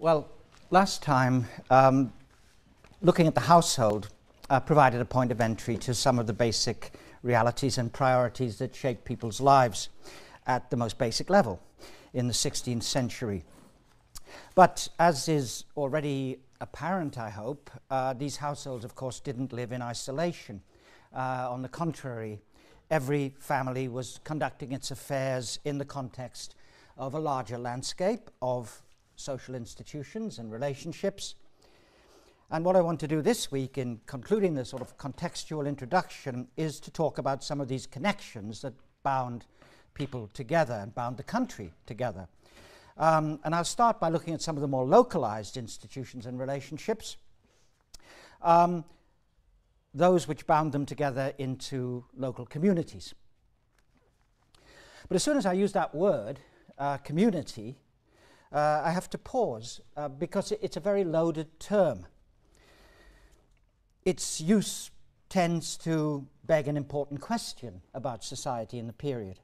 Well, last time, looking at the household provided a point of entry to some of the basic realities and priorities that shape people's lives at the most basic level in the 16th century. But as is already apparent, I hope, these households, of course, didn't live in isolation. On the contrary, every family was conducting its affairs in the context of a larger landscape of social institutions and relationships. And what I want to do this week in concluding this sort of contextual introduction is to talk about some of these connections that bound people together and bound the country together. And I'll start by looking at some of the more localized institutions and relationships, those which bound them together into local communities. But as soon as I use that word, community, I have to pause because it's a very loaded term. Its use tends to beg an important question about society in the period.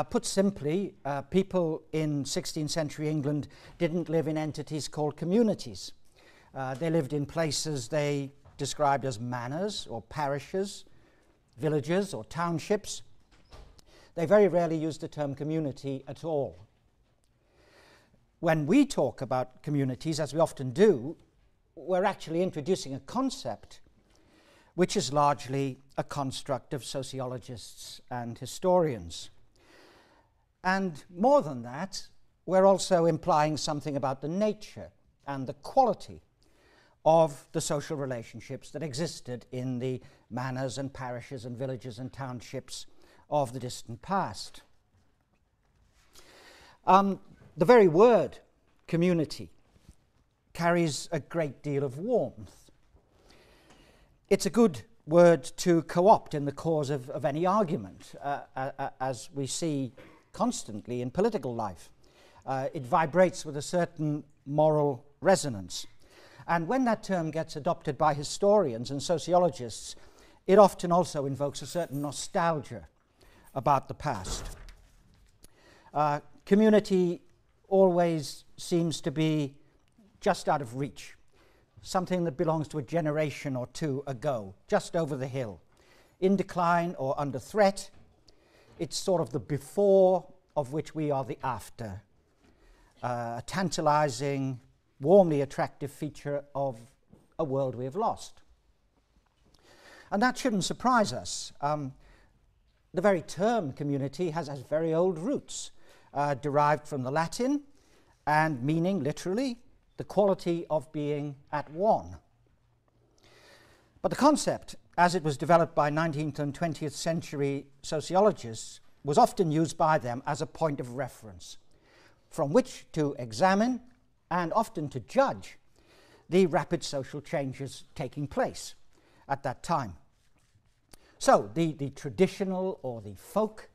Put simply, people in 16th century England didn't live in entities called communities. They lived in places they described as manors or parishes, villages or townships. They very rarely used the term community at all. When we talk about communities, as we often do, we're actually introducing a concept which is largely a construct of sociologists and historians. And more than that, we're also implying something about the nature and the quality of the social relationships that existed in the manors and parishes and villages and townships of the distant past. The very word community carries a great deal of warmth. It's a good word to co-opt in the cause of any argument, as we see constantly in political life. It vibrates with a certain moral resonance. And when that term gets adopted by historians and sociologists, it often also invokes a certain nostalgia about the past. Community always seems to be just out of reach, something that belongs to a generation or two ago, just over the hill, in decline or under threat. It's sort of the before of which we are the after, a tantalizing, warmly attractive feature of a world we have lost. And that shouldn't surprise us. The very term community has very old roots, derived from the Latin and meaning literally the quality of being at one. But the concept, as it was developed by 19th and 20th century sociologists, was often used by them as a point of reference from which to examine and often to judge the rapid social changes taking place at that time. So the traditional or the folk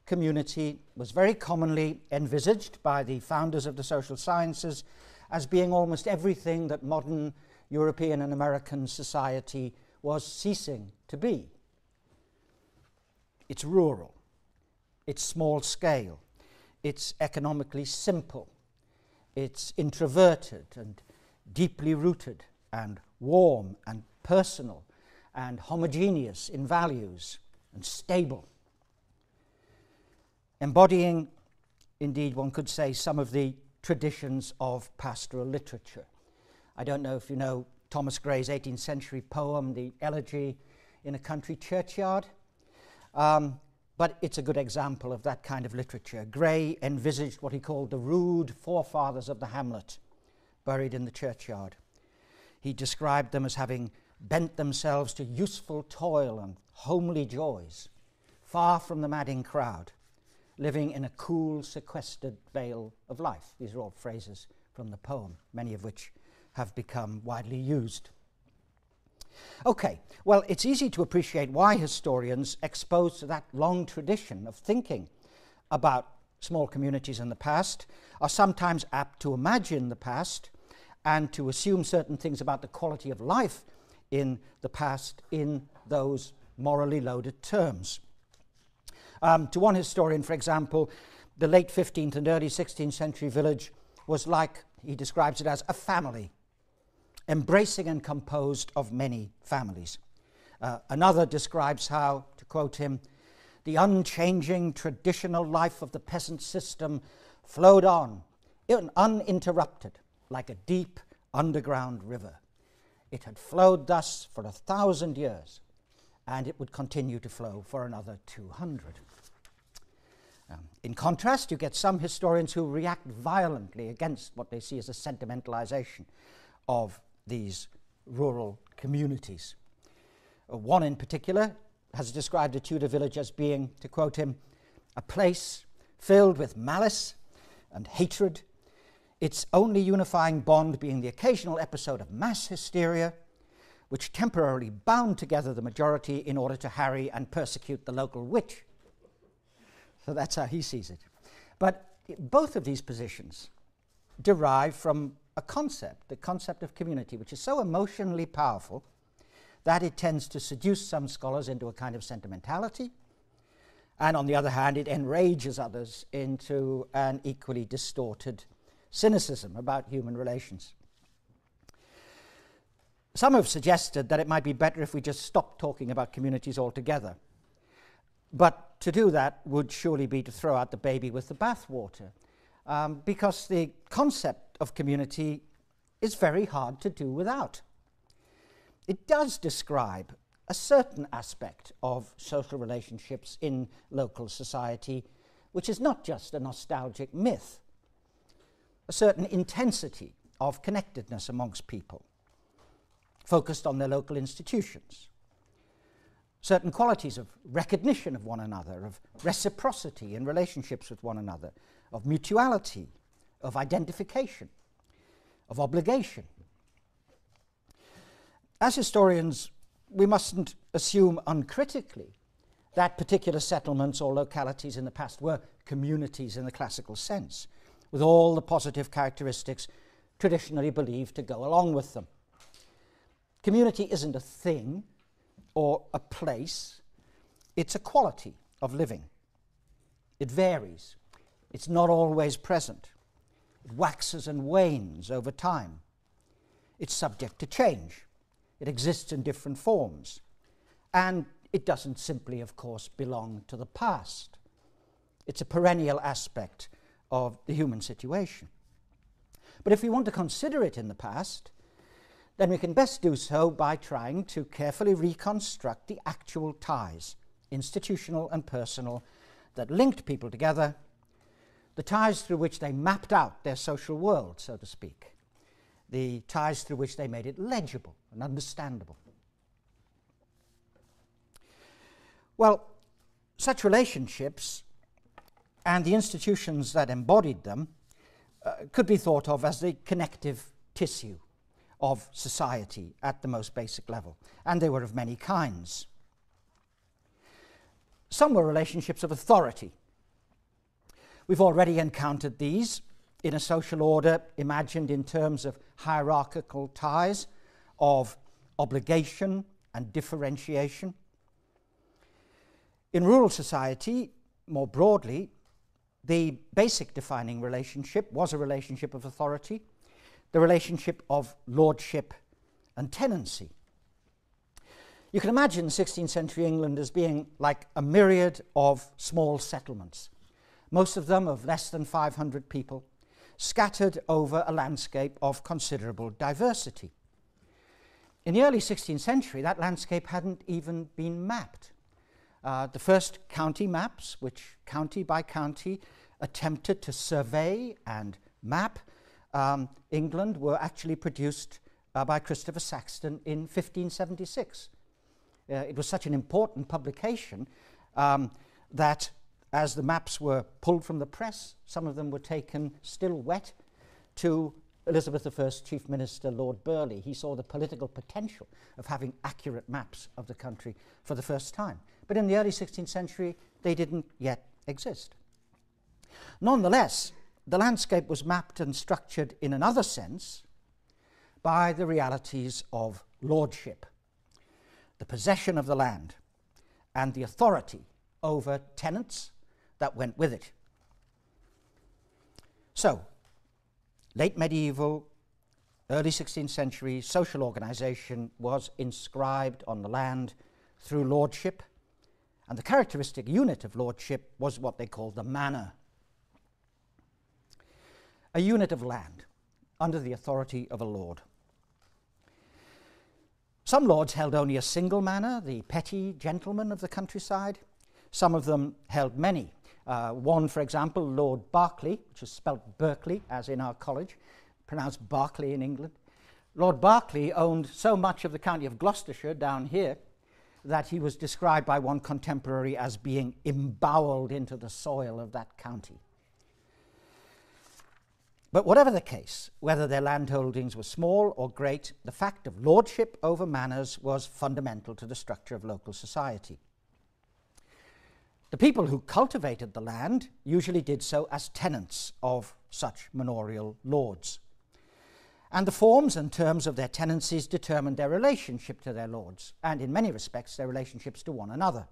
community was very commonly envisaged by the founders of the social sciences as being almost everything that modern European and American society was ceasing to be. It's rural, it's small scale, it's economically simple, it's introverted and deeply rooted and warm and personal and homogeneous in values and stable. Embodying, indeed, one could say, some of the traditions of pastoral literature. I don't know if you know Thomas Gray's 18th century poem, The Elegy in a Country Churchyard, but it's a good example of that kind of literature. Gray envisaged what he called the rude forefathers of the hamlet, buried in the churchyard. He described them as having bent themselves to useful toil and homely joys, far from the madding crowd, living in a cool, sequestered vale of life. These are all phrases from the poem, many of which have become widely used. Okay, well, it's easy to appreciate why historians exposed to that long tradition of thinking about small communities in the past are sometimes apt to imagine the past and to assume certain things about the quality of life in the past in those morally loaded terms. To one historian, for example, the late 15th and early 16th century village was like He describes it as a family, embracing and composed of many families. Another describes how, to quote him, the unchanging traditional life of the peasant system flowed on, uninterrupted, like a deep underground river. It had flowed thus for 1,000 years, and it would continue to flow for another 200. In contrast, you get some historians who react violently against what they see as a sentimentalization of these rural communities. One in particular has described a Tudor village as being, to quote him, a place filled with malice and hatred, its only unifying bond being the occasional episode of mass hysteria, which temporarily bound together the majority in order to harry and persecute the local witch. So that's how he sees it. But both of these positions derive from a concept, the concept of community, which is so emotionally powerful that it tends to seduce some scholars into a kind of sentimentality, and on the other hand, it enrages others into an equally distorted cynicism about human relations. Some have suggested that it might be better if we just stopped talking about communities altogether. But to do that would surely be to throw out the baby with the bathwater, because the concept of community is very hard to do without. It does describe a certain aspect of social relationships in local society, which is not just a nostalgic myth, a certain intensity of connectedness amongst people, focused on their local institutions, certain qualities of recognition of one another, of reciprocity in relationships with one another, of mutuality, of identification, of obligation. As historians, we mustn't assume uncritically that particular settlements or localities in the past were communities in the classical sense, with all the positive characteristics traditionally believed to go along with them. Community isn't a thing or a place, it's a quality of living. It varies. It's not always present. It waxes and wanes over time. It's subject to change. It exists in different forms. And it doesn't simply, of course, belong to the past. It's a perennial aspect of the human situation. But if we want to consider it in the past, then we can best do so by trying to carefully reconstruct the actual ties, institutional and personal, that linked people together, the ties through which they mapped out their social world, so to speak, the ties through which they made it legible and understandable. Well, such relationships and the institutions that embodied them could be thought of as the connective tissue of society at the most basic level, and they were of many kinds. Some were relationships of authority. We've already encountered these in a social order imagined in terms of hierarchical ties, of obligation and differentiation. In rural society, more broadly, the basic defining relationship was a relationship of authority, the relationship of lordship and tenancy. You can imagine 16th century England as being like a myriad of small settlements, most of them of less than 500 people, scattered over a landscape of considerable diversity. In the early 16th century, that landscape hadn't even been mapped. The first county maps, which county by county attempted to survey and map England, were actually produced by Christopher Saxton in 1576. It was such an important publication that as the maps were pulled from the press, some of them were taken still wet to Elizabeth I's Chief Minister, Lord Burleigh. He saw the political potential of having accurate maps of the country for the first time. But in the early 16th century, they didn't yet exist. Nonetheless, the landscape was mapped and structured in another sense by the realities of lordship, the possession of the land, and the authority over tenants that went with it. So, late medieval, early 16th century social organisation was inscribed on the land through lordship, and the characteristic unit of lordship was what they called the manor. A unit of land under the authority of a lord. Some lords held only a single manor, the petty gentlemen of the countryside. Some of them held many. One, for example, Lord Berkeley, which is spelt Berkeley, as in our college, pronounced Berkeley in England. Lord Berkeley owned so much of the county of Gloucestershire down here that he was described by one contemporary as being emboweled into the soil of that county. But whatever the case, whether their landholdings were small or great, the fact of lordship over manors was fundamental to the structure of local society. The people who cultivated the land usually did so as tenants of such manorial lords. And the forms and terms of their tenancies determined their relationship to their lords, and in many respects their relationships to one another.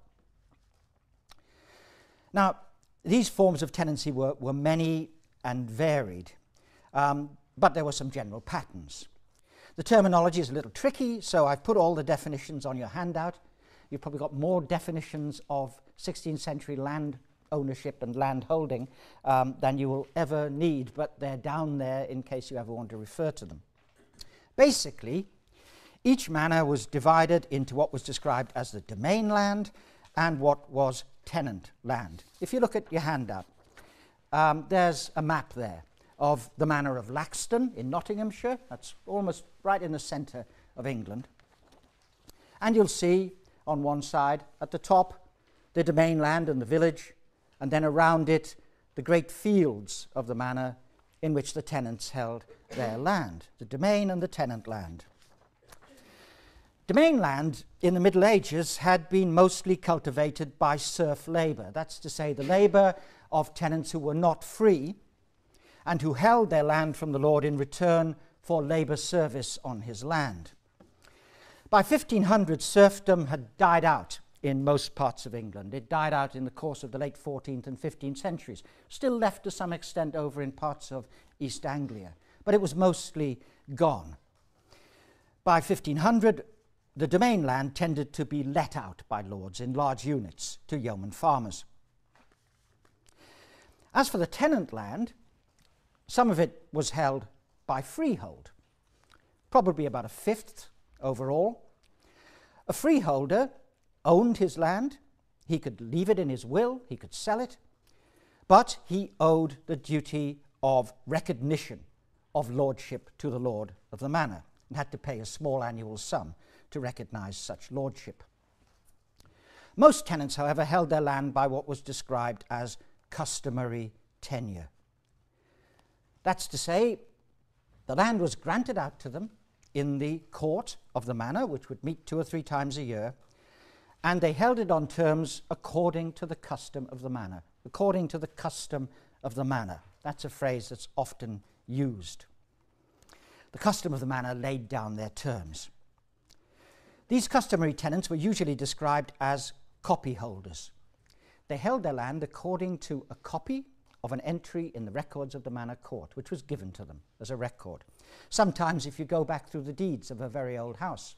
Now, these forms of tenancy were many and varied, but there were some general patterns. The terminology is a little tricky, so I've put all the definitions on your handout. You've probably got more definitions of 16th century land ownership and land holding than you will ever need, but they're down there in case you ever want to refer to them. Basically, each manor was divided into what was described as the domain land and what was tenant land. If you look at your handout, there's a map there of the manor of Laxton in Nottinghamshire. That's almost right in the centre of England. And you'll see on one side at the top the domain land and the village, and then around it the great fields of the manor in which the tenants held their land, the domain and the tenant land. Domain land in the Middle Ages had been mostly cultivated by serf labour, that's to say the labour of tenants who were not free and who held their land from the lord in return for labour service on his land. By 1500, serfdom had died out in most parts of England. It died out in the course of the late 14th and 15th centuries, still left to some extent over in parts of East Anglia, but it was mostly gone. By 1500, the domain land tended to be let out by lords in large units to yeoman farmers. As for the tenant land, some of it was held by freehold, probably about a fifth overall. A freeholder owned his land. He could leave it in his will, he could sell it, but he owed the duty of recognition of lordship to the lord of the manor and had to pay a small annual sum to recognize such lordship. Most tenants, however, held their land by what was described as customary tenure. That's to say, the land was granted out to them in the court of the manor, which would meet 2 or 3 times a year, and they held it on terms according to the custom of the manor. According to the custom of the manor. That's a phrase that's often used. The custom of the manor laid down their terms. These customary tenants were usually described as copyholders. They held their land according to a copy of an entry in the records of the manor court, which was given to them as a record. Sometimes, if you go back through the deeds of a very old house,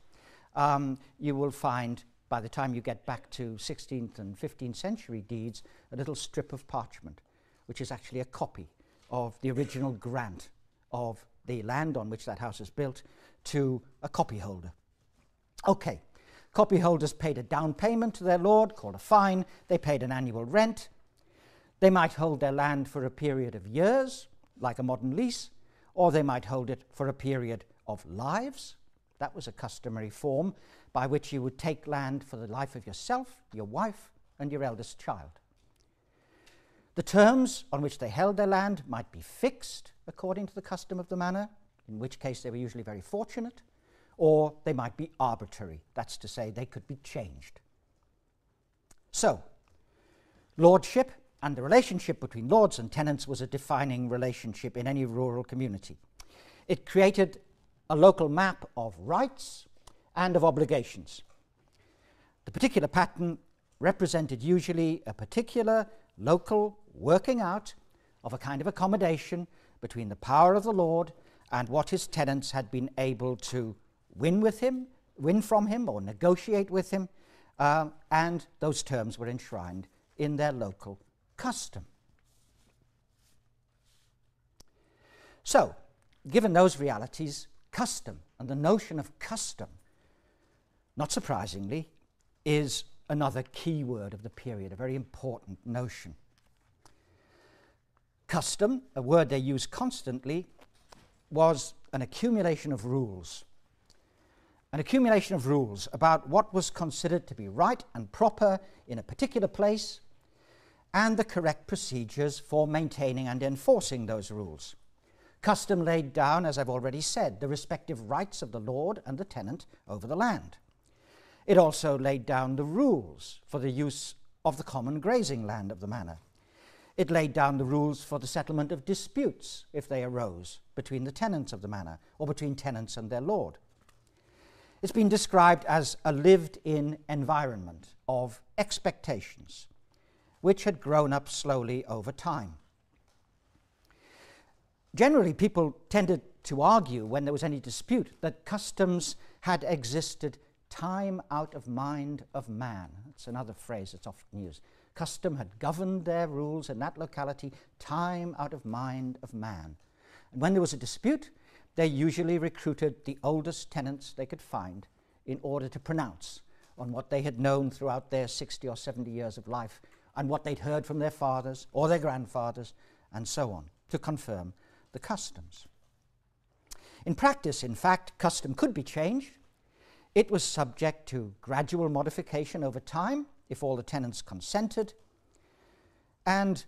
you will find, by the time you get back to 16th and 15th century deeds, a little strip of parchment, which is actually a copy of the original grant of the land on which that house is built to a copyholder. Okay, copyholders paid a down payment to their lord, called a fine. They paid an annual rent. They might hold their land for a period of years, like a modern lease, or they might hold it for a period of lives. That was a customary form by which you would take land for the life of yourself, your wife, and your eldest child. The terms on which they held their land might be fixed according to the custom of the manor, in which case they were usually very fortunate, or they might be arbitrary. That's to say, they could be changed. So, lordship and the relationship between lords and tenants was a defining relationship in any rural community. It created a local map of rights and of obligations. The particular pattern represented usually a particular local working out of a kind of accommodation between the power of the Lord and what his tenants had been able to win from him or negotiate with him, and those terms were enshrined in their local custom. So, given those realities, custom and the notion of custom, not surprisingly, is another key word of the period, a very important notion. Custom, a word they use constantly, was an accumulation of rules. An accumulation of rules about what was considered to be right and proper in a particular place, and the correct procedures for maintaining and enforcing those rules. Custom laid down, as I've already said, the respective rights of the lord and the tenant over the land. It also laid down the rules for the use of the common grazing land of the manor. It laid down the rules for the settlement of disputes, if they arose, between the tenants of the manor or between tenants and their lord. It's been described as a lived-in environment of expectations, which had grown up slowly over time. Generally, people tended to argue when there was any dispute that customs had existed time out of mind of man. That's another phrase that's often used. Custom had governed their rules in that locality time out of mind of man. And when there was a dispute, they usually recruited the oldest tenants they could find in order to pronounce on what they had known throughout their 60 or 70 years of life and what they'd heard from their fathers or their grandfathers and so on, to confirm the customs. In practice, in fact, custom could be changed. It was subject to gradual modification over time if all the tenants consented, and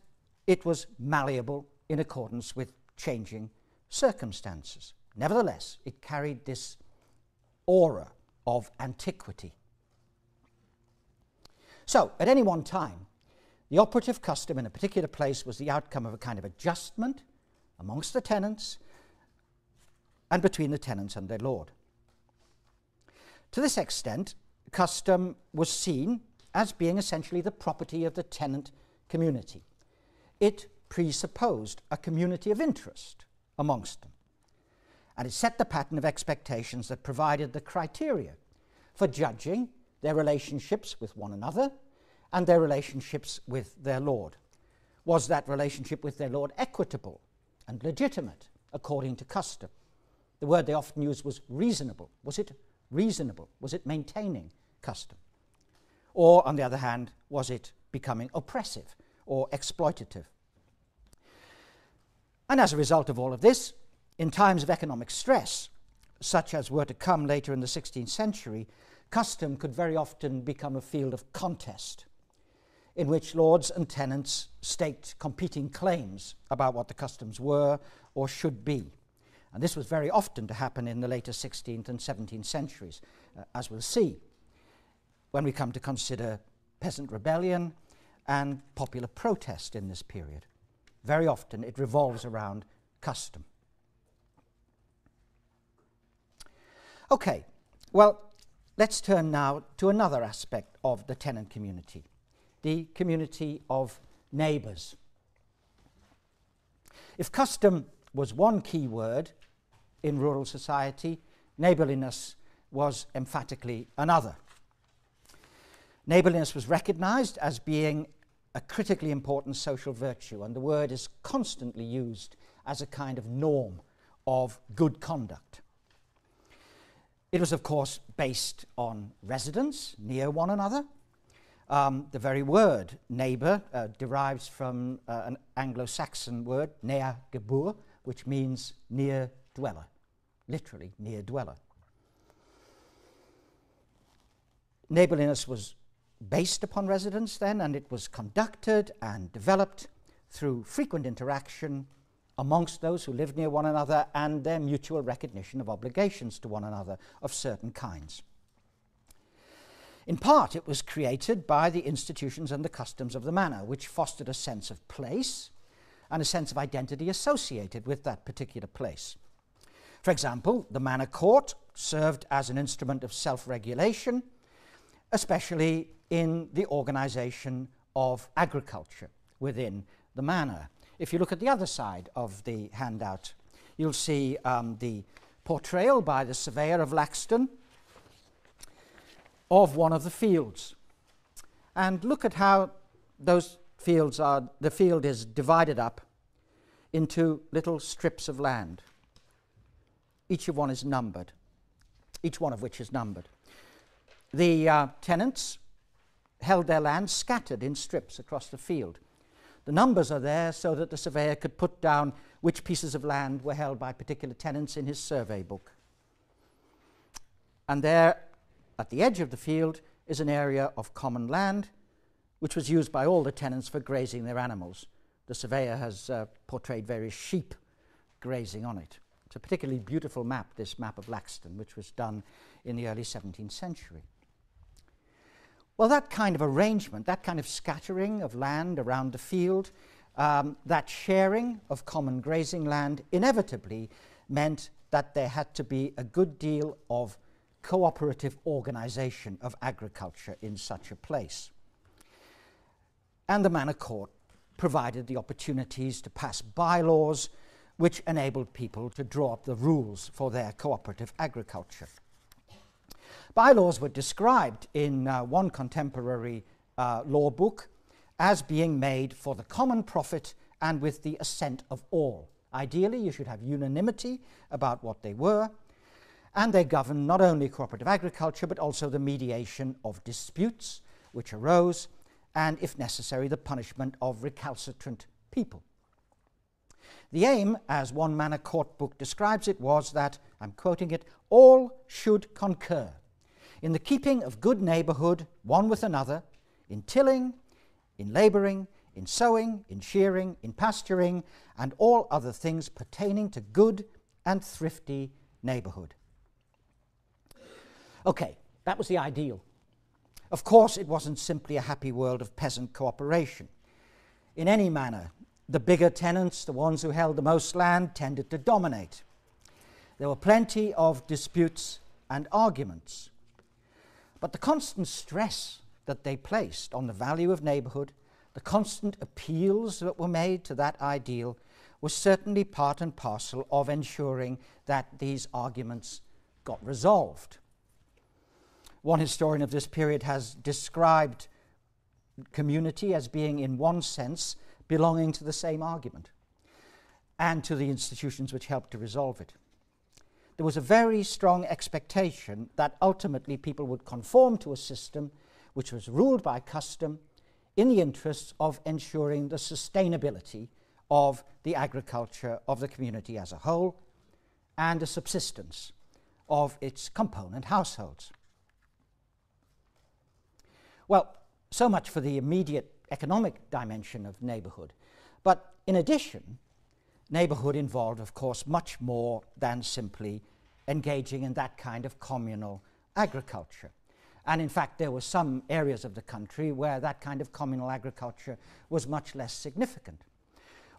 it was malleable in accordance with changing circumstances. Nevertheless, it carried this aura of antiquity. So, at any one time, the operative custom in a particular place was the outcome of a kind of adjustment amongst the tenants and between the tenants and their lord. To this extent, custom was seen as being essentially the property of the tenant community. It presupposed a community of interest amongst them, and it set the pattern of expectations that provided the criteria for judging their relationships with one another and their relationships with their lord. Was that relationship with their lord equitable and legitimate according to custom? The word they often used was reasonable. Was it reasonable? Was it maintaining custom? Or, on the other hand, was it becoming oppressive or exploitative? And as a result of all of this, in times of economic stress, such as were to come later in the 16th century, custom could very often become a field of contest in which lords and tenants staked competing claims about what the customs were or should be. And this was very often to happen in the later 16th and 17th centuries, as we'll see when we come to consider peasant rebellion and popular protest in this period. Very often it revolves around custom. Okay, well, let's turn now to another aspect of the tenant community, the community of neighbours. If custom was one key word in rural society, neighbourliness was emphatically another. Neighbourliness was recognised as being a critically important social virtue, and the word is constantly used as a kind of norm of good conduct. It was, of course, based on residence near one another. The very word neighbour derives from an Anglo-Saxon word, nea gebur, which means near dweller, literally near dweller. Neighbourliness was based upon residence then, and it was conducted and developed through frequent interaction amongst those who lived near one another and their mutual recognition of obligations to one another of certain kinds. In part, it was created by the institutions and the customs of the manor, which fostered a sense of place and a sense of identity associated with that particular place. For example, the manor court served as an instrument of self-regulation, especially in the organisation of agriculture within the manor. if you look at the other side of the handout, you'll see the portrayal by the surveyor of Laxton of one of the fields. And look at how those fields are, the field is divided up into little strips of land. Each of which is numbered. The tenants held their land scattered in strips across the field. The numbers are there so that the surveyor could put down which pieces of land were held by particular tenants in his survey book. And there, at the edge of the field, is an area of common land which was used by all the tenants for grazing their animals. The surveyor has portrayed various sheep grazing on it. It's a particularly beautiful map, this map of Laxton, which was done in the early 17th century. Well, that kind of arrangement, that kind of scattering of land around the field, that sharing of common grazing land inevitably meant that there had to be a good deal of cooperative organization of agriculture in such a place. And the manor court provided the opportunities to pass bylaws which enabled people to draw up the rules for their cooperative agriculture. Bylaws were described in one contemporary law book as being made for the common profit and with the assent of all. Ideally, you should have unanimity about what they were, and they governed not only cooperative agriculture but also the mediation of disputes which arose, and, if necessary, the punishment of recalcitrant people. The aim, as one manor court book describes it, was that, I'm quoting it, all should concur in the keeping of good neighbourhood one with another, in tilling, in labouring, in sowing, in shearing, in pasturing, and all other things pertaining to good and thrifty neighbourhood. Okay, that was the ideal. Of course, it wasn't simply a happy world of peasant cooperation. In any manner, the bigger tenants, the ones who held the most land, tended to dominate. There were plenty of disputes and arguments. But the constant stress that they placed on the value of neighbourhood, the constant appeals that were made to that ideal, was certainly part and parcel of ensuring that these arguments got resolved. One historian of this period has described community as being, in one sense, belonging to the same argument and to the institutions which helped to resolve it. There was a very strong expectation that ultimately people would conform to a system which was ruled by custom in the interests of ensuring the sustainability of the agriculture of the community as a whole and the subsistence of its component households. Well, so much for the immediate economic dimension of neighbourhood. But in addition, neighbourhood involved, of course, much more than simply engaging in that kind of communal agriculture. And in fact, there were some areas of the country where that kind of communal agriculture was much less significant.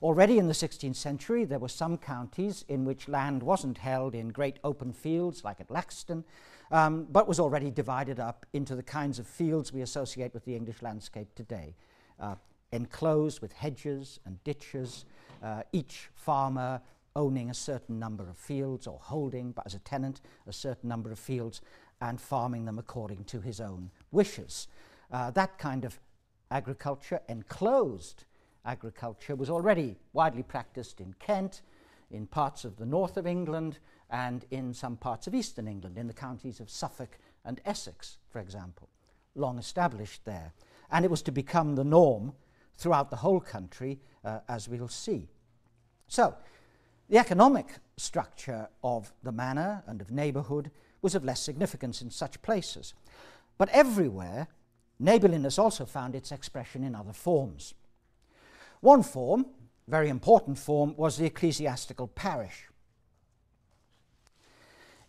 Already in the 16th century, there were some counties in which land wasn't held in great open fields, like at Laxton, but was already divided up into the kinds of fields we associate with the English landscape today, enclosed with hedges and ditches, each farmer owning a certain number of fields or holding, but as a tenant, a certain number of fields and farming them according to his own wishes. That kind of agriculture, enclosed agriculture, was already widely practiced in Kent, in parts of the north of England, and in some parts of eastern England, in the counties of Suffolk and Essex, for example, long established there. And it was to become the norm throughout the whole country, as we'll see. So, the economic structure of the manor and of neighbourhood was of less significance in such places. But everywhere, neighbourliness also found its expression in other forms. One form, very important form, was the ecclesiastical parish.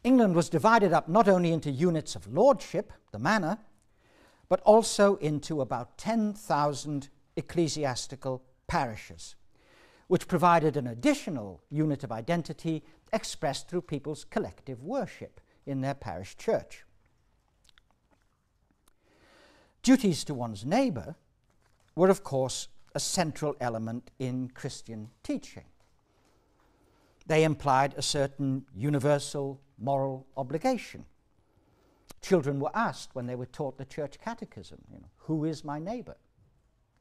England was divided up not only into units of lordship, the manor, but also into about 10,000 ecclesiastical parishes, which provided an additional unit of identity expressed through people's collective worship in their parish church. Duties to one's neighbour were, of course, a central element in Christian teaching. They implied a certain universal moral obligation. Children were asked when they were taught the church catechism, who is my neighbor?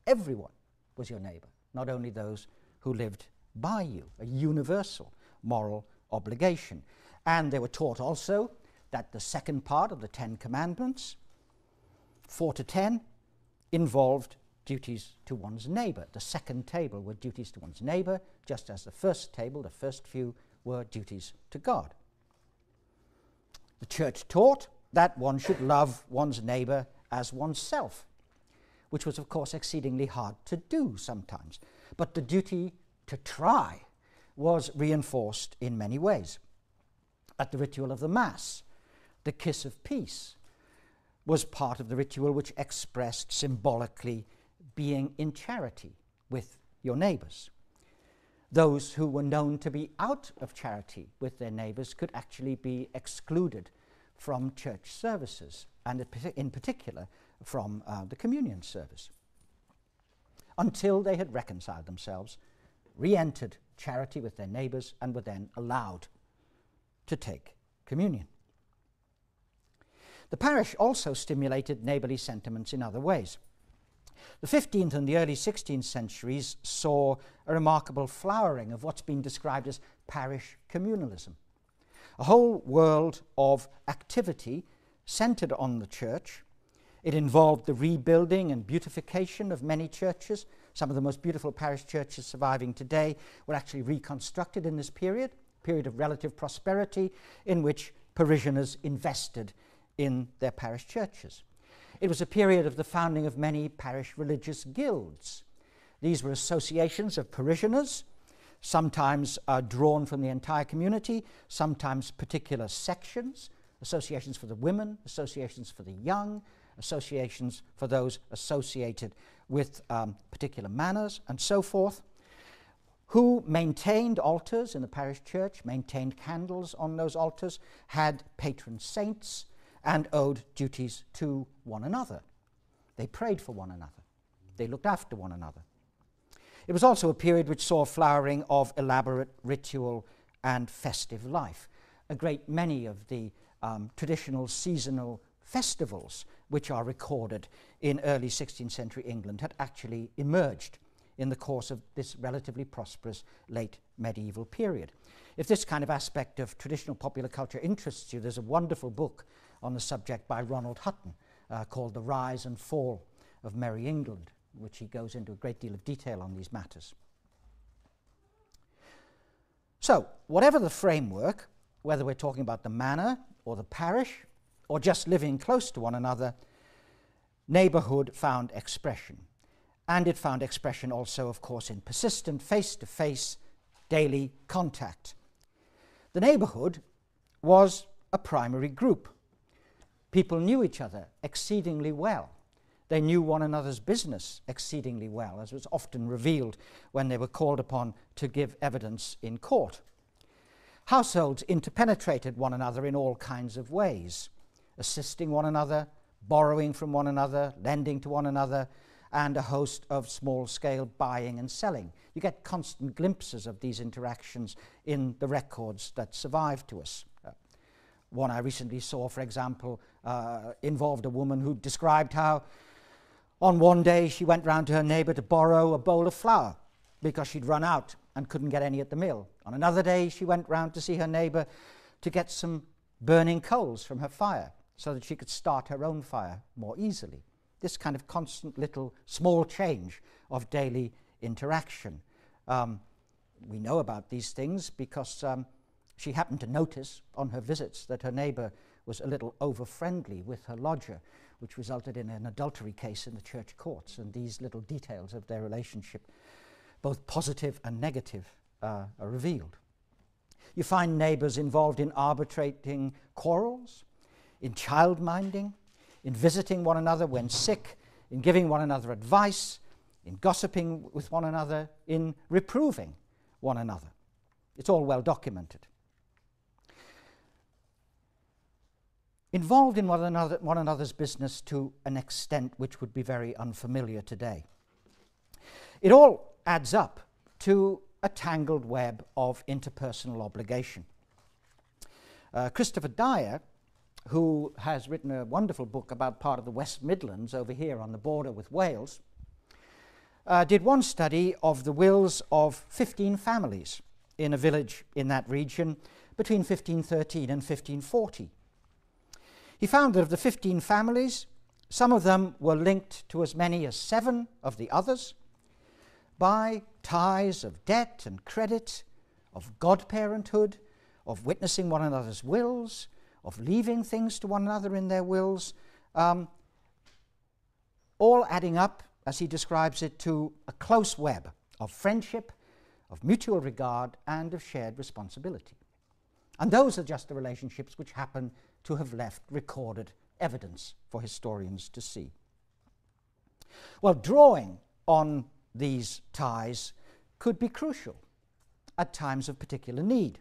Everyone was your neighbor, not only those who lived by you, a universal moral obligation. And they were taught also that the second part of the Ten Commandments, 4 to 10, involved duties to one's neighbor. The second table were duties to one's neighbor, just as the first table, the first few, were duties to God. The church taught that one should love one's neighbor as oneself, which was, of course, exceedingly hard to do sometimes. But the duty to try was reinforced in many ways. At the ritual of the Mass, the kiss of peace was part of the ritual which expressed symbolically being in charity with your neighbors. Those who were known to be out of charity with their neighbors could actually be excluded from church services, and in particular from the communion service, until they had reconciled themselves, re-entered charity with their neighbors, and were then allowed to take communion. The parish also stimulated neighborly sentiments in other ways. The 15th and the early 16th centuries saw a remarkable flowering of what's been described as parish communalism, a whole world of activity centered on the church. It involved the rebuilding and beautification of many churches. Some of the most beautiful parish churches surviving today were actually reconstructed in this period of relative prosperity in which parishioners invested in their parish churches. It was a period of the founding of many parish religious guilds. These were associations of parishioners, sometimes drawn from the entire community, sometimes particular sections, associations for the women, associations for the young, associations for those associated with particular manners, and so forth, who maintained altars in the parish church, maintained candles on those altars, had patron saints, and owed duties to one another. They prayed for one another. They looked after one another. It was also a period which saw flowering of elaborate ritual and festive life. A great many of the traditional seasonal festivals which are recorded in early 16th century England had actually emerged in the course of this relatively prosperous late medieval period. If this kind of aspect of traditional popular culture interests you, there's a wonderful book on the subject by Ronald Hutton called The Rise and Fall of Merry England, which he goes into a great deal of detail on these matters. So, whatever the framework, whether we're talking about the manor or the parish or just living close to one another, neighborhood found expression. And it found expression also, of course, in persistent face-to-face daily contact. The neighborhood was a primary group. People knew each other exceedingly well. They knew one another's business exceedingly well, as was often revealed when they were called upon to give evidence in court. Households interpenetrated one another in all kinds of ways, assisting one another, borrowing from one another, lending to one another, and a host of small-scale buying and selling. You get constant glimpses of these interactions in the records that survive to us. One I recently saw, for example, involved a woman who described how on one day she went round to her neighbour to borrow a bowl of flour because she'd run out and couldn't get any at the mill. On another day she went round to see her neighbour to get some burning coals from her fire so that she could start her own fire more easily. This kind of constant little small change of daily interaction. We know about these things because she happened to notice on her visits that her neighbour was a little over-friendly with her lodger, which resulted in an adultery case in the church courts, and these little details of their relationship, both positive and negative, are revealed. You find neighbours involved in arbitrating quarrels, in child-minding, in visiting one another when sick, in giving one another advice, in gossiping with one another, in reproving one another. It's all well documented. Involved in one another's business to an extent which would be very unfamiliar today. It all adds up to a tangled web of interpersonal obligation. Christopher Dyer, who has written a wonderful book about part of the West Midlands over here on the border with Wales, did one study of the wills of 15 families in a village in that region between 1513 and 1540. He found that of the 15 families, some of them were linked to as many as 7 of the others by ties of debt and credit, of godparenthood, of witnessing one another's wills, of leaving things to one another in their wills, all adding up, as he describes it, to a close web of friendship, of mutual regard, and of shared responsibility. And those are just the relationships which happen to have left recorded evidence for historians to see. Well, drawing on these ties could be crucial at times of particular need.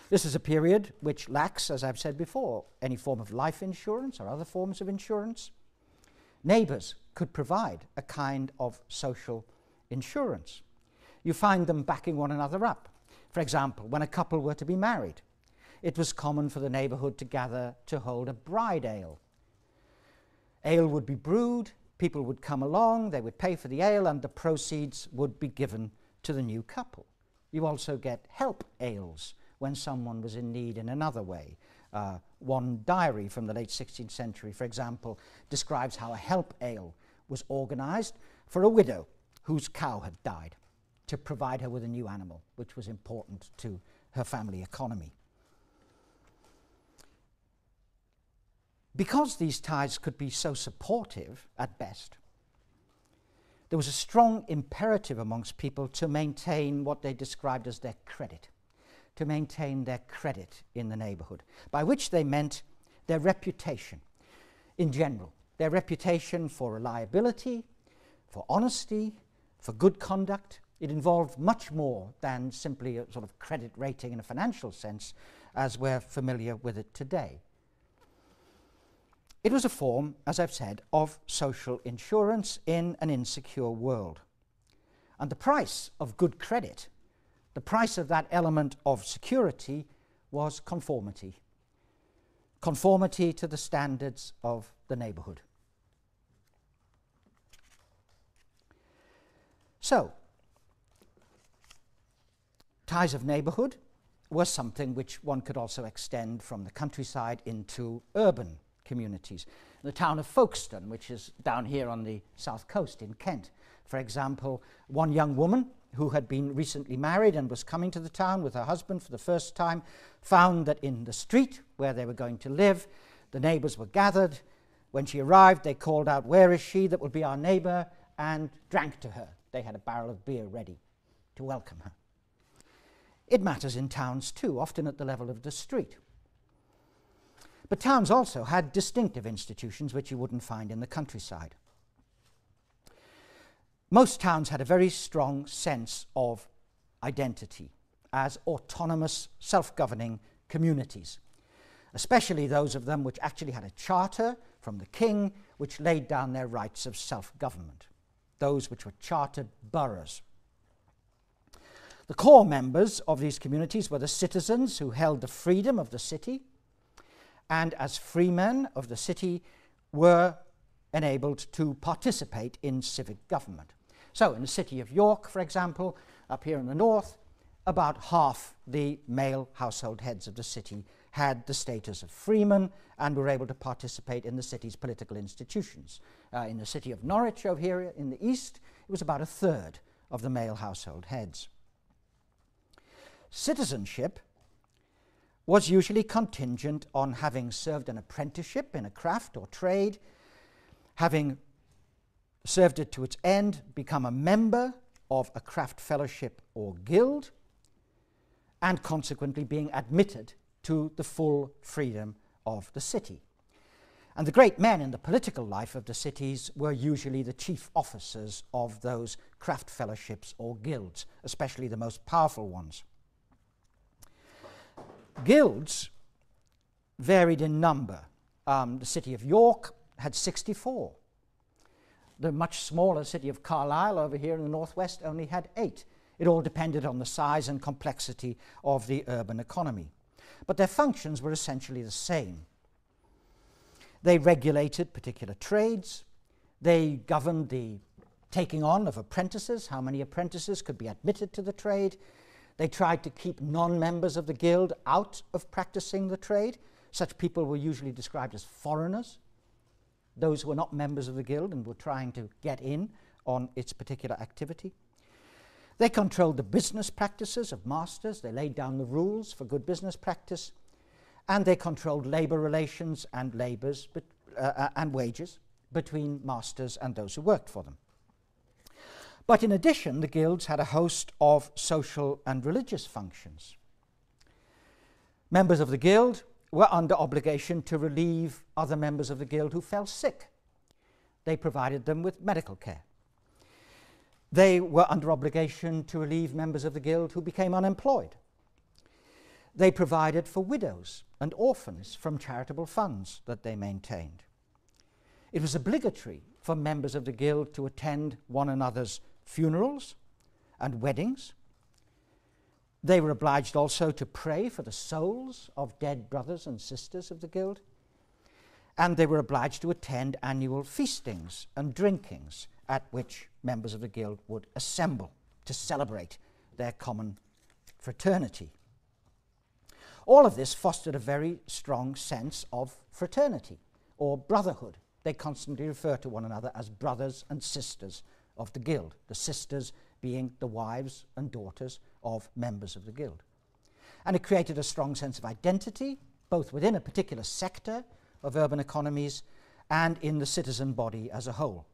This is a period which lacks, as I've said before, any form of life insurance or other forms of insurance. Neighbours could provide a kind of social insurance. You find them backing one another up. For example, when a couple were to be married, it was common for the neighbourhood to gather to hold a bride ale. Ale would be brewed, people would come along, they would pay for the ale, and the proceeds would be given to the new couple. You also get help ales when someone was in need in another way. One diary from the late 16th century, for example, describes how a help ale was organised for a widow whose cow had died, to provide her with a new animal, which was important to her family economy. Because these ties could be so supportive at best, there was a strong imperative amongst people to maintain what they described as their credit, to maintain their credit in the neighbourhood, by which they meant their reputation in general, their reputation for reliability, for honesty, for good conduct. It involved much more than simply a sort of credit rating in a financial sense, as we're familiar with it today. It was a form, as I've said, of social insurance in an insecure world. And the price of good credit, the price of that element of security, was conformity. Conformity to the standards of the neighbourhood. So, ties of neighbourhood was something which one could also extend from the countryside into urban communities. The town of Folkestone, which is down here on the south coast in Kent, for example, one young woman who had been recently married and was coming to the town with her husband for the first time, found that in the street where they were going to live, the neighbours were gathered. When she arrived, they called out, "Where is she that will be our neighbour?" and drank to her. They had a barrel of beer ready to welcome her. It matters in towns too, often at the level of the street. But towns also had distinctive institutions which you wouldn't find in the countryside. Most towns had a very strong sense of identity as autonomous, self-governing communities, especially those of them which actually had a charter from the king which laid down their rights of self-government, those which were chartered boroughs. The core members of these communities were the citizens who held the freedom of the city, and as freemen of the city were enabled to participate in civic government. So in the city of York, for example, up here in the north, about half the male household heads of the city had the status of freemen and were able to participate in the city's political institutions. In the city of Norwich over here in the east, it was about a third of the male household heads. Citizenship was usually contingent on having served an apprenticeship in a craft or trade, having served it to its end, become a member of a craft fellowship or guild, and consequently being admitted to the full freedom of the city. And the great men in the political life of the cities were usually the chief officers of those craft fellowships or guilds, especially the most powerful ones. Guilds varied in number. The city of York had 64. The much smaller city of Carlisle over here in the northwest only had 8. It all depended on the size and complexity of the urban economy. But their functions were essentially the same. They regulated particular trades. They governed the taking on of apprentices, how many apprentices could be admitted to the trade. They tried to keep non-members of the guild out of practicing the trade. Such people were usually described as foreigners, those who were not members of the guild and were trying to get in on its particular activity. They controlled the business practices of masters. They laid down the rules for good business practice, and they controlled labor relations and and wages between masters and those who worked for them. But in addition, the guilds had a host of social and religious functions. Members of the guild were under obligation to relieve other members of the guild who fell sick. They provided them with medical care. They were under obligation to relieve members of the guild who became unemployed. They provided for widows and orphans from charitable funds that they maintained. It was obligatory for members of the guild to attend one another's funerals and weddings. They were obliged also to pray for the souls of dead brothers and sisters of the guild, and they were obliged to attend annual feastings and drinkings at which members of the guild would assemble to celebrate their common fraternity. All of this fostered a very strong sense of fraternity or brotherhood. They constantly refer to one another as brothers and sisters of the guild, the sisters being the wives and daughters of members of the guild. And it created a strong sense of identity, both within a particular sector of urban economies and in the citizen body as a whole.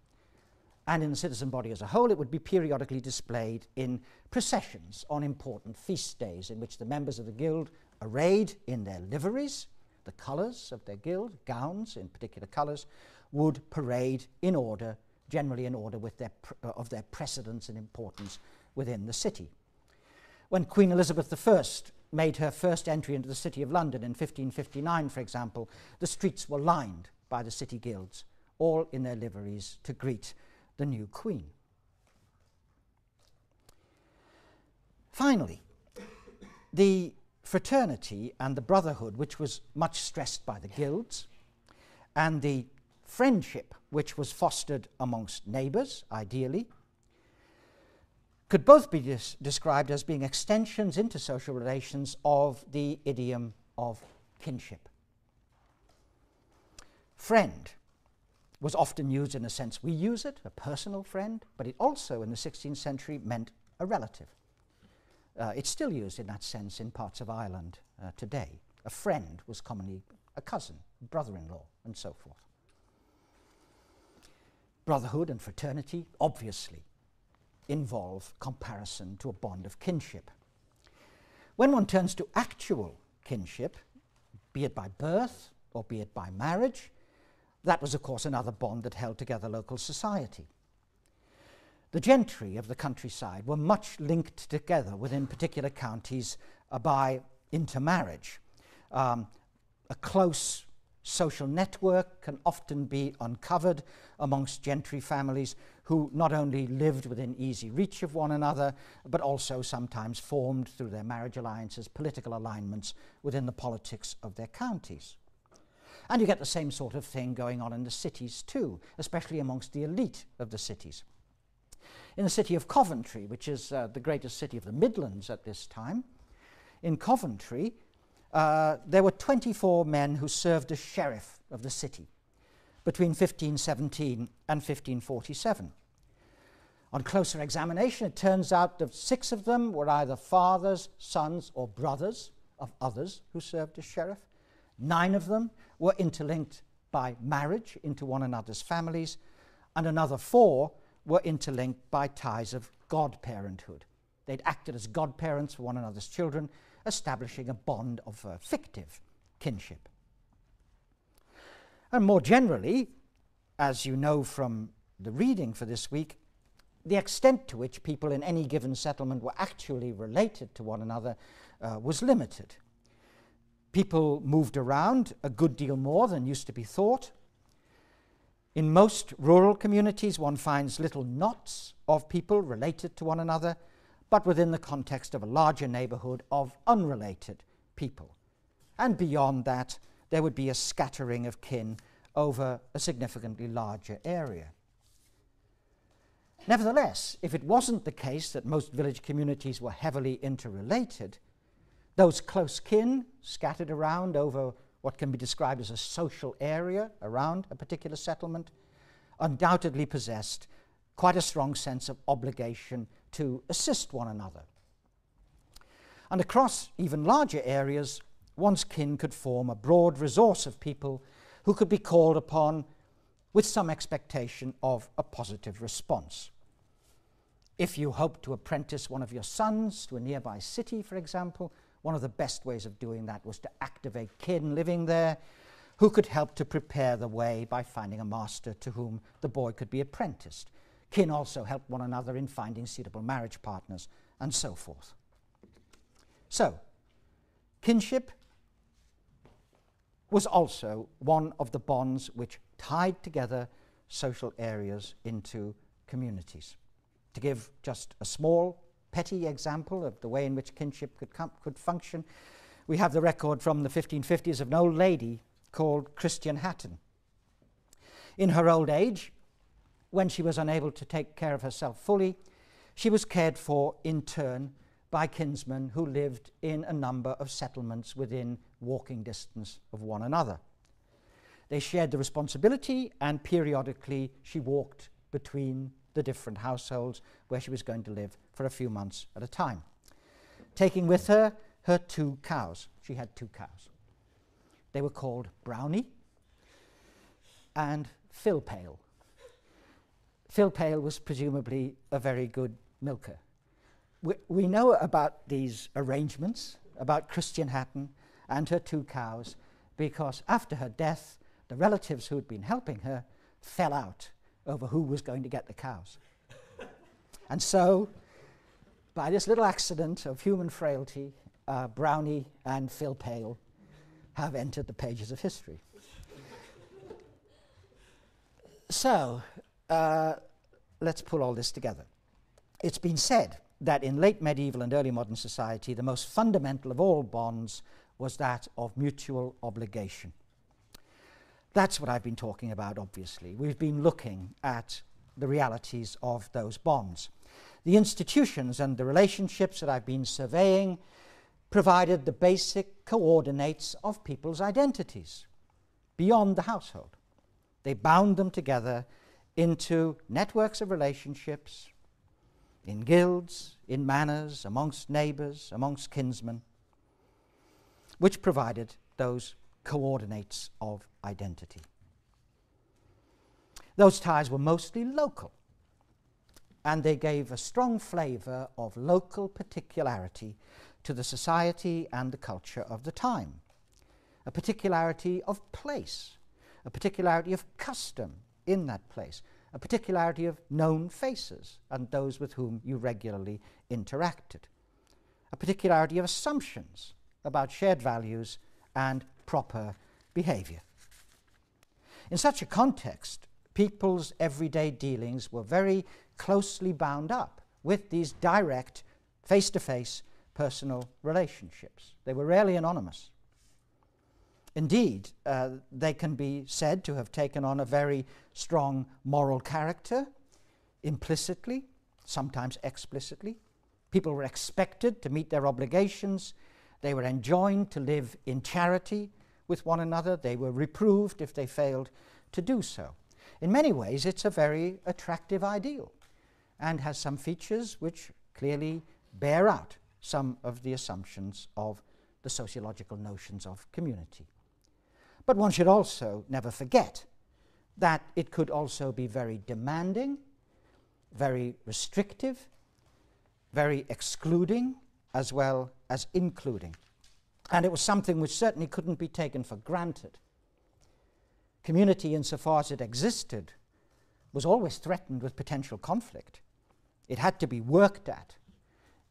And in the citizen body as a whole, it would be periodically displayed in processions on important feast days in which the members of the guild, arrayed in their liveries, the colours of their guild, gowns in particular colours, would parade in order, generally in order with of their precedence and importance within the city. When Queen Elizabeth I made her first entry into the City of London in 1559, for example, the streets were lined by the city guilds, all in their liveries to greet the new queen. Finally, the fraternity and the brotherhood, which was much stressed by the guilds, and the friendship which was fostered amongst neighbours, ideally, could both be described as being extensions into social relations of the idiom of kinship. Friend was often used in a sense we use it, a personal friend, but it also in the 16th century meant a relative. It's still used in that sense in parts of Ireland today. A friend was commonly a cousin, brother-in-law, and so forth. Brotherhood and fraternity obviously involve comparison to a bond of kinship. When one turns to actual kinship, be it by birth or be it by marriage, that was of course another bond that held together local society. The gentry of the countryside were much linked together within particular counties by intermarriage. A close social network can often be uncovered amongst gentry families who not only lived within easy reach of one another, but also sometimes formed through their marriage alliances political alignments within the politics of their counties. And you get the same sort of thing going on in the cities too, especially amongst the elite of the cities. In the city of Coventry, which is the greatest city of the Midlands at this time, in Coventry, there were 24 men who served as sheriff of the city between 1517 and 1547. On closer examination, it turns out that 6 of them were either fathers, sons, or brothers of others who served as sheriff. 9 of them were interlinked by marriage into one another's families, and another 4 were interlinked by ties of godparenthood. They'd acted as godparents for one another's children, establishing a bond of fictive kinship. And more generally, as you know from the reading for this week, the extent to which people in any given settlement were actually related to one another was limited. People moved around a good deal more than used to be thought. In most rural communities, one finds little knots of people related to one another, but within the context of a larger neighborhood of unrelated people. And beyond that, there would be a scattering of kin over a significantly larger area. Nevertheless, if it wasn't the case that most village communities were heavily interrelated, those close kin scattered around over what can be described as a social area around a particular settlement undoubtedly possessed quite a strong sense of obligation to assist one another. And across even larger areas, one's kin could form a broad resource of people who could be called upon with some expectation of a positive response. If you hope to apprentice one of your sons to a nearby city, for example, one of the best ways of doing that was to activate kin living there who could help to prepare the way by finding a master to whom the boy could be apprenticed. Kin also helped one another in finding suitable marriage partners, and so forth. So, kinship was also one of the bonds which tied together social areas into communities. To give just a small, petty example of the way in which kinship could function, we have the record from the 1550s of an old lady called Christian Hatton. In her old age, when she was unable to take care of herself fully, she was cared for in turn by kinsmen who lived in a number of settlements within walking distance of one another. They shared the responsibility, and periodically she walked between the different households where she was going to live for a few months at a time, taking with her her 2 cows. She had 2 cows. They were called Brownie and Philpale. Philpale was presumably a very good milker. We know about these arrangements, about Christian Hatton and her 2 cows, because after her death, the relatives who had been helping her fell out over who was going to get the cows. And so, by this little accident of human frailty, Brownie and Philpale have entered the pages of history. So, let's pull all this together. It's been said that in late medieval and early modern society, the most fundamental of all bonds was that of mutual obligation. That's what I've been talking about, obviously. We've been looking at the realities of those bonds. The institutions and the relationships that I've been surveying provided the basic coordinates of people's identities beyond the household. They bound them together into networks of relationships, in guilds, in manors, amongst neighbors, amongst kinsmen, which provided those coordinates of identity. Those ties were mostly local, and they gave a strong flavor of local particularity to the society and the culture of the time, a particularity of place, a particularity of custom in that place, a particularity of known faces and those with whom you regularly interacted, a particularity of assumptions about shared values and proper behavior. In such a context, people's everyday dealings were very closely bound up with these direct, face-to-face personal relationships. They were rarely anonymous. Indeed, they can be said to have taken on a very strong moral character, implicitly, sometimes explicitly. People were expected to meet their obligations. They were enjoined to live in charity with one another. They were reproved if they failed to do so. In many ways, it's a very attractive ideal and has some features which clearly bear out some of the assumptions of the sociological notions of community. But one should also never forget that it could also be very demanding, very restrictive, very excluding, as well as including. And it was something which certainly couldn't be taken for granted. Community, insofar as it existed, was always threatened with potential conflict. It had to be worked at.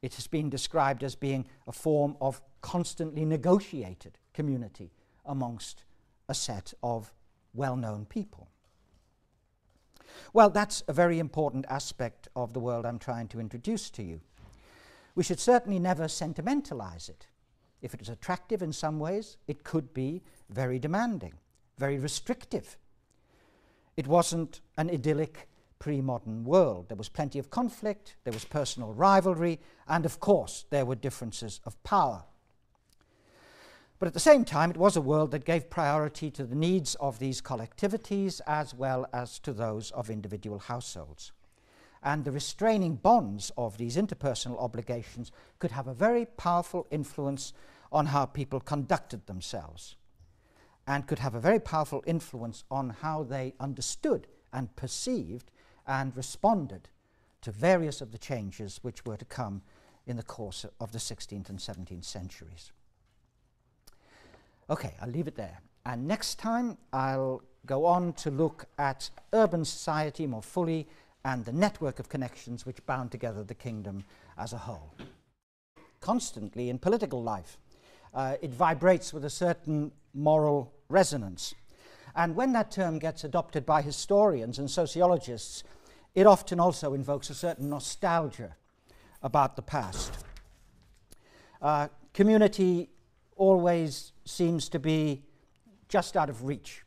It has been described as being a form of constantly negotiated community amongst a set of well-known people. Well, that's a very important aspect of the world I'm trying to introduce to you. We should certainly never sentimentalize it. If it is attractive in some ways, it could be very demanding, very restrictive. It wasn't an idyllic pre-modern world. There was plenty of conflict, there was personal rivalry, and of course there were differences of power. But at the same time, it was a world that gave priority to the needs of these collectivities as well as to those of individual households. And the restraining bonds of these interpersonal obligations could have a very powerful influence on how people conducted themselves, and could have a very powerful influence on how they understood and perceived and responded to various of the changes which were to come in the course of the 16th and 17th centuries. Okay, I'll leave it there. And next time I'll go on to look at urban society more fully and the network of connections which bound together the kingdom as a whole. Constantly in political life, it vibrates with a certain moral resonance. And when that term gets adopted by historians and sociologists, it often also invokes a certain nostalgia about the past. Community always seems to be just out of reach,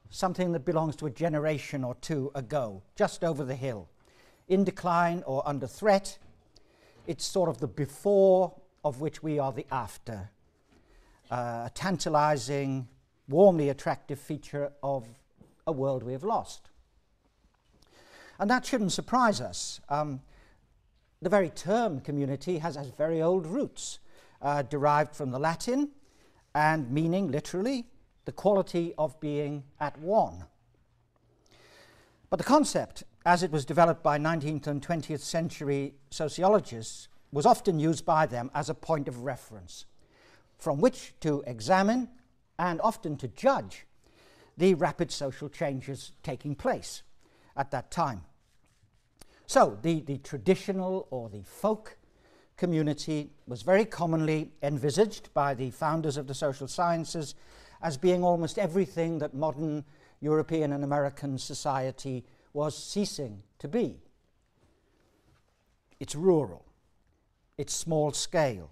something that belongs to a generation or two ago, just over the hill, in decline or under threat. It's sort of the before of which we are the after, a tantalizing, warmly attractive feature of a world we have lost. And that shouldn't surprise us. The very term community has very old roots, derived from the Latin and meaning literally the quality of being at one. But the concept, as it was developed by 19th and 20th century sociologists, was often used by them as a point of reference from which to examine and often to judge the rapid social changes taking place at that time. So the traditional or the folk community was very commonly envisaged by the founders of the social sciences as being almost everything that modern European and American society was ceasing to be. It's rural, it's small scale,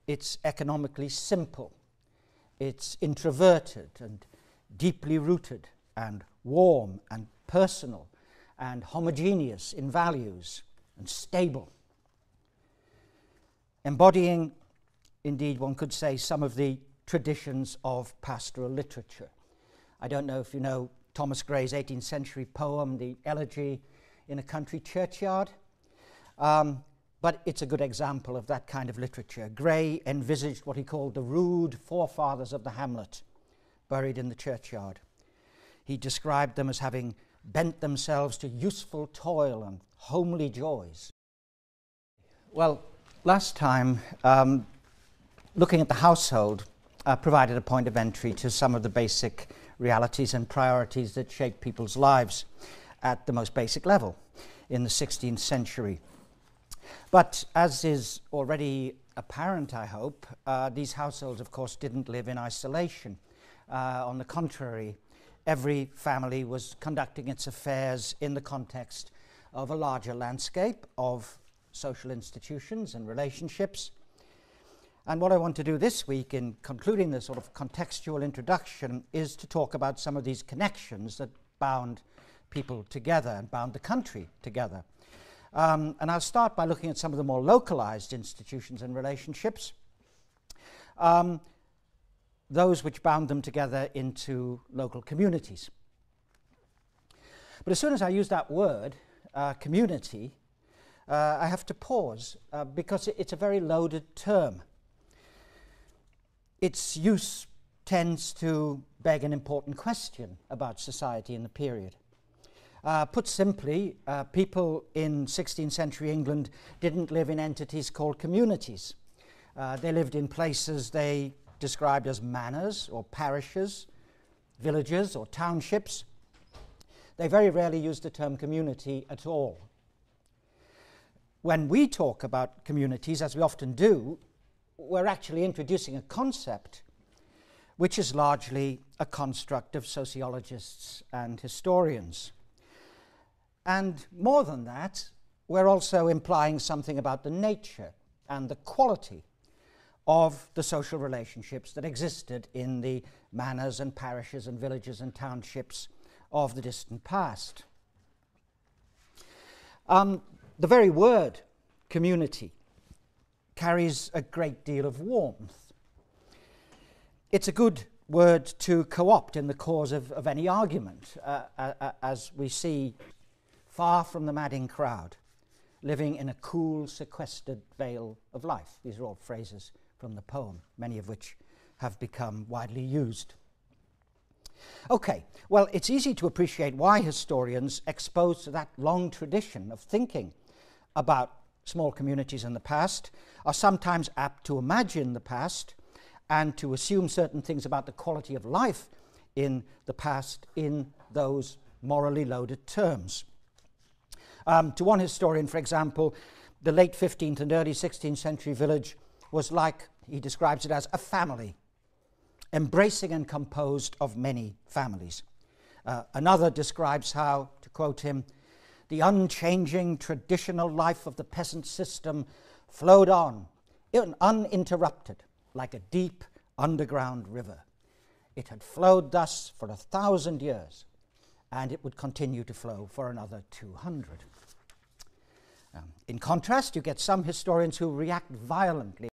it's economically simple, it's introverted and deeply rooted and warm and personal and homogeneous in values and stable. Embodying, indeed one could say, some of the traditions of pastoral literature. I don't know if you know Thomas Gray's 18th century poem, The Elegy in a Country Churchyard, but it's a good example of that kind of literature. Gray envisaged what he called the rude forefathers of the hamlet, buried in the churchyard. He described them as having bent themselves to useful toil and homely joys. Well, last time, looking at the household provided a point of entry to some of the basic realities and priorities that shape people's lives at the most basic level in the 16th century. But as is already apparent, I hope, these households, of course, didn't live in isolation. On the contrary, every family was conducting its affairs in the context of a larger landscape of social institutions and relationships. And what I want to do this week in concluding this sort of contextual introduction is to talk about some of these connections that bound people together and bound the country together. And I'll start by looking at some of the more localized institutions and relationships, those which bound them together into local communities. But as soon as I use that word, community, I have to pause because it's a very loaded term. Its use tends to beg an important question about society in the period. Put simply, people in 16th century England didn't live in entities called communities. They lived in places they described as manors or parishes, villages or townships. They very rarely used the term community at all. When we talk about communities, as we often do, we're actually introducing a concept which is largely a construct of sociologists and historians. And more than that, we're also implying something about the nature and the quality of the social relationships that existed in the manors and parishes and villages and townships of the distant past. The very word community carries a great deal of warmth. It's a good word to co-opt in the cause of any argument, as we see far from the madding crowd, living in a cool, sequestered vale of life. These are all phrases from the poem, many of which have become widely used. Okay, well, it's easy to appreciate why historians exposed to that long tradition of thinking about small communities in the past are sometimes apt to imagine the past and to assume certain things about the quality of life in the past in those morally loaded terms. To one historian, for example, the late 15th and early 16th century village was like, he describes it as, a family, embracing and composed of many families. Another describes how, to quote him, the unchanging traditional life of the peasant system flowed on, uninterrupted, like a deep underground river. It had flowed thus for 1,000 years, and it would continue to flow for another 200. In contrast, you get some historians who react violently